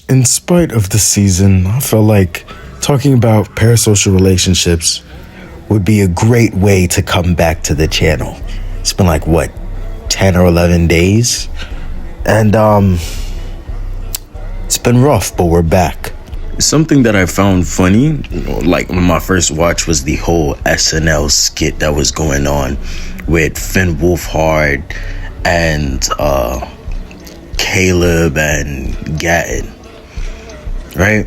In spite of the season, I felt like talking about parasocial relationships would be a great way to come back to the channel. It's been like, what, 10 or 11 days? And, it's been rough, but we're back. Something that I found funny, like when my first watch, was the whole SNL skit that was going on with Finn Wolfhard and, Caleb and Gatton. Right?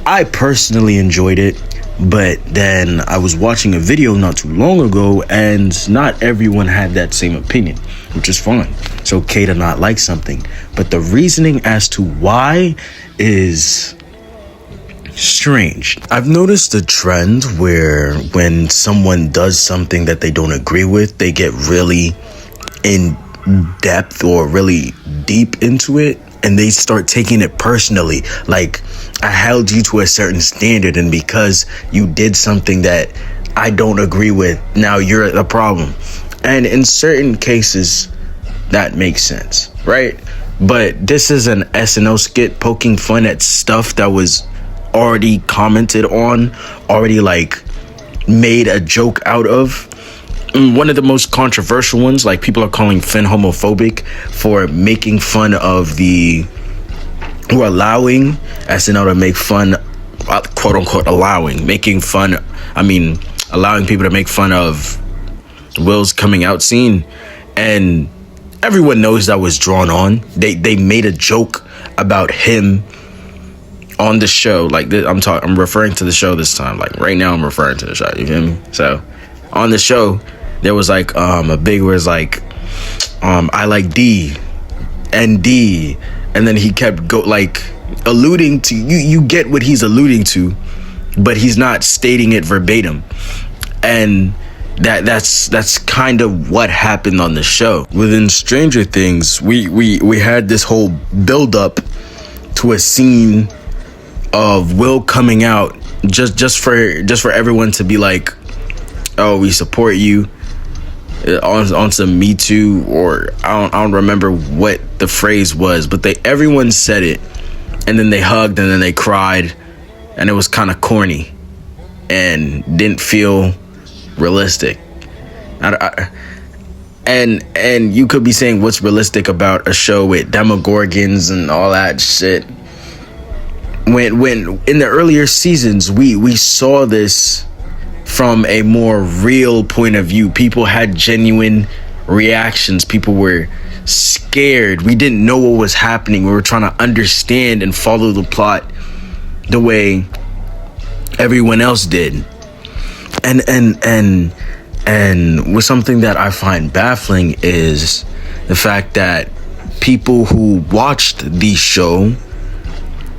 I personally enjoyed it, but then I was watching a video not too long ago and not everyone had that same opinion, which is fine. It's okay to not like something, but the reasoning as to why is strange. I've noticed a trend where when someone does something that they don't agree with, they get really in depth or really deep into it, and they start taking it personally. Like, I held you to a certain standard, and because you did something that I don't agree with, now you're the problem. And in certain cases, that makes sense, right? But this is an SNL skit poking fun at stuff that was already commented on, already like made a joke out of. One of the most controversial ones, like people are calling Finn homophobic for making fun of or allowing SNL to make fun, quote unquote, allowing people to make fun of Will's coming out scene. And everyone knows that was drawn on. They made a joke about him on the show. Like, I'm referring to the show this time. Like, right now I'm referring to the show, you feel me? So on the show, there was like a big words like I like D and D, and then he kept alluding to you get what he's alluding to, but he's not stating it verbatim. And that's kind of what happened on the show. Within Stranger Things, we had this whole build up to a scene of Will coming out just for everyone to be like, oh, we support you, on some Me Too, or I don't remember what the phrase was, but everyone said it, and then they hugged, and then they cried, and it was kind of corny and didn't feel realistic. And you could be saying, what's realistic about a show with demogorgons and all that shit? When in the earlier seasons, we saw this from a more real point of view. People had genuine reactions. People were scared. We didn't know what was happening. We were trying to understand and follow the plot the way everyone else did. And with something that I find baffling is the fact that people who watched the show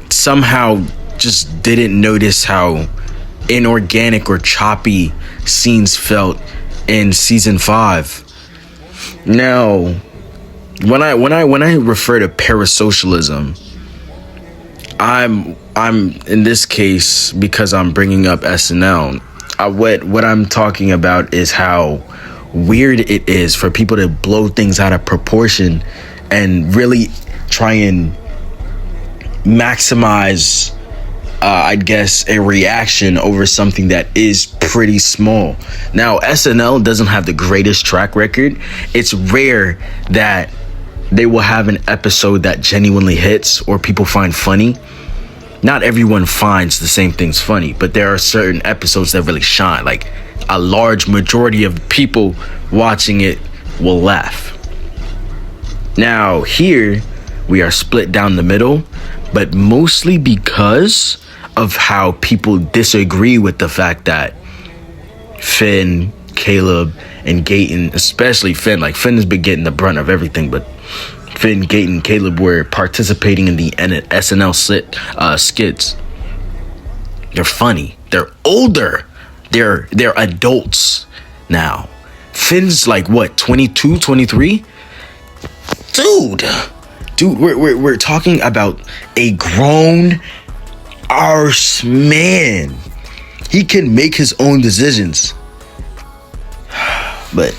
somehow just didn't notice how inorganic or choppy scenes felt in season 5. Now, when I refer to parasocialism, I'm in this case, because I'm bringing up SNL, what I'm talking about is how weird it is for people to blow things out of proportion and really try and maximize I'd guess a reaction over something that is pretty small. Now, SNL doesn't have the greatest track record. It's rare that they will have an episode that genuinely hits or people find funny. Not everyone finds the same things funny, but there are certain episodes that really shine. Like, a large majority of people watching it will laugh. Now, here we are split down the middle, but mostly because of how people disagree with the fact that Finn, Caleb, and Gaten, especially Finn, like Finn has been getting the brunt of everything, but Finn, Gaten, Caleb were participating in the SNL skits. They're funny. They're older. They're adults now. Finn's like what, 22, 23? Dude, we're talking about a grown arse man. He can make his own decisions. But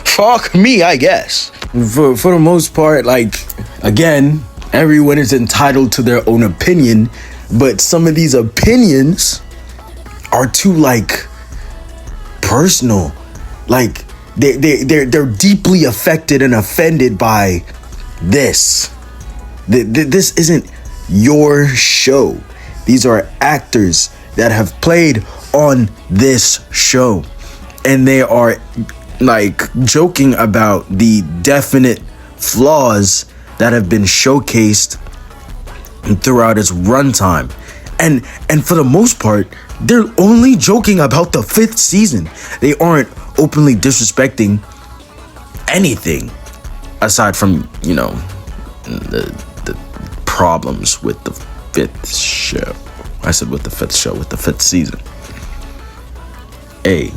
fuck me, I guess. For the most part, like, again, Everyone is entitled to their own opinion, but some of these opinions are too like personal. Like they're deeply affected and offended by this. This isn't your show. These are actors that have played on this show, and they are like joking about the definite flaws that have been showcased throughout its runtime. And for the most part, they're only joking about the 5th season. They aren't openly disrespecting anything aside from, you know, the problems with the 5th show. I said with the 5th show, with the 5th season. Hey,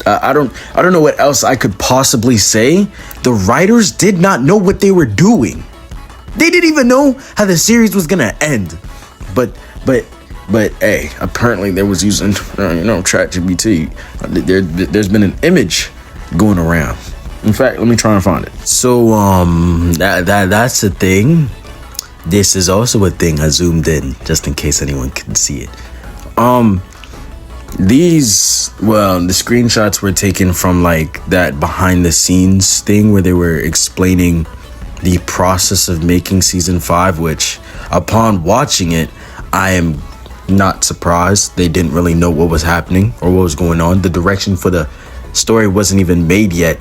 I don't know what else I could possibly say. The writers did not know what they were doing. They didn't even know how the series was gonna end. But hey, apparently they was using ChatGPT. There's been an image going around. In fact, let me try and find it. So that's the thing. This is also a thing. I zoomed in just in case anyone couldn't see it. The screenshots were taken from like that behind the scenes thing where they were explaining the process of making season 5, which upon watching it, I am not surprised. They didn't really know what was happening or what was going on. The direction for the story wasn't even made yet,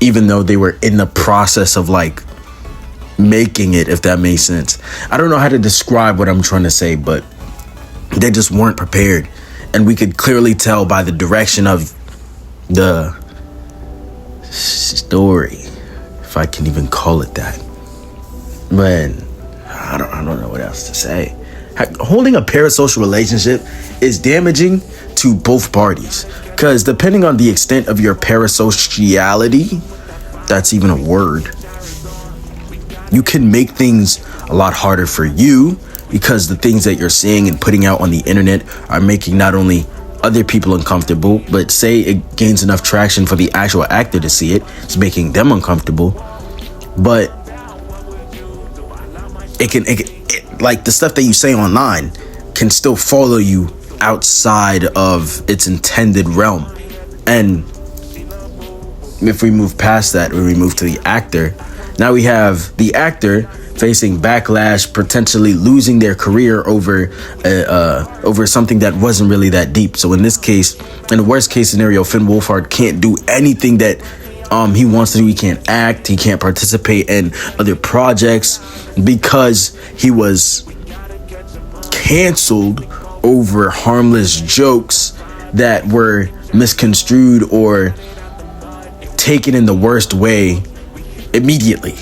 even though they were in the process of like making it, if that makes sense. I don't know how to describe what I'm trying to say, but they just weren't prepared. And we could clearly tell by the direction of the story, if I can even call it that. But I don't know what else to say. Holding a parasocial relationship is damaging to both parties, because depending on the extent of your parasociality, that's even a word, you can make things a lot harder for you, because the things that you're seeing and putting out on the internet are making not only other people uncomfortable, but say it gains enough traction for the actual actor to see it, it's making them uncomfortable. But it like the stuff that you say online can still follow you outside of its intended realm. And if we move past that, when we move to the actor, now we have the actor facing backlash, potentially losing their career over something that wasn't really that deep. So in this case, in the worst case scenario, Finn Wolfhard can't do anything that he wants to do. He can't act. He can't participate in other projects because he was canceled over harmless jokes that were misconstrued or taken in the worst way immediately.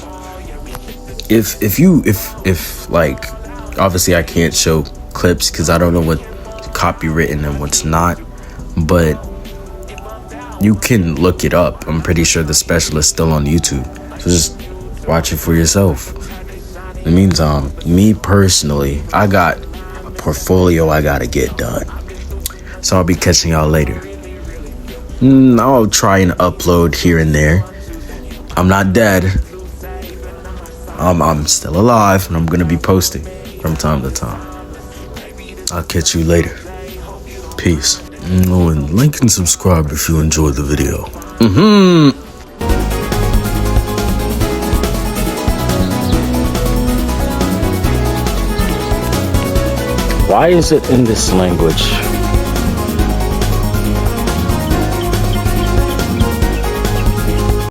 If like, obviously I can't show clips because I don't know what's copywritten and what's not, but you can look it up. I'm pretty sure the special is still on YouTube, so just watch it for yourself. In the meantime, me personally, I got a portfolio I gotta get done, so I'll be catching y'all later. I'll try and upload here and there. I'm not dead. I'm still alive, and I'm gonna be posting from time to time. I'll catch you later. Peace. And like and subscribe if you enjoyed the video. Why is it in this language?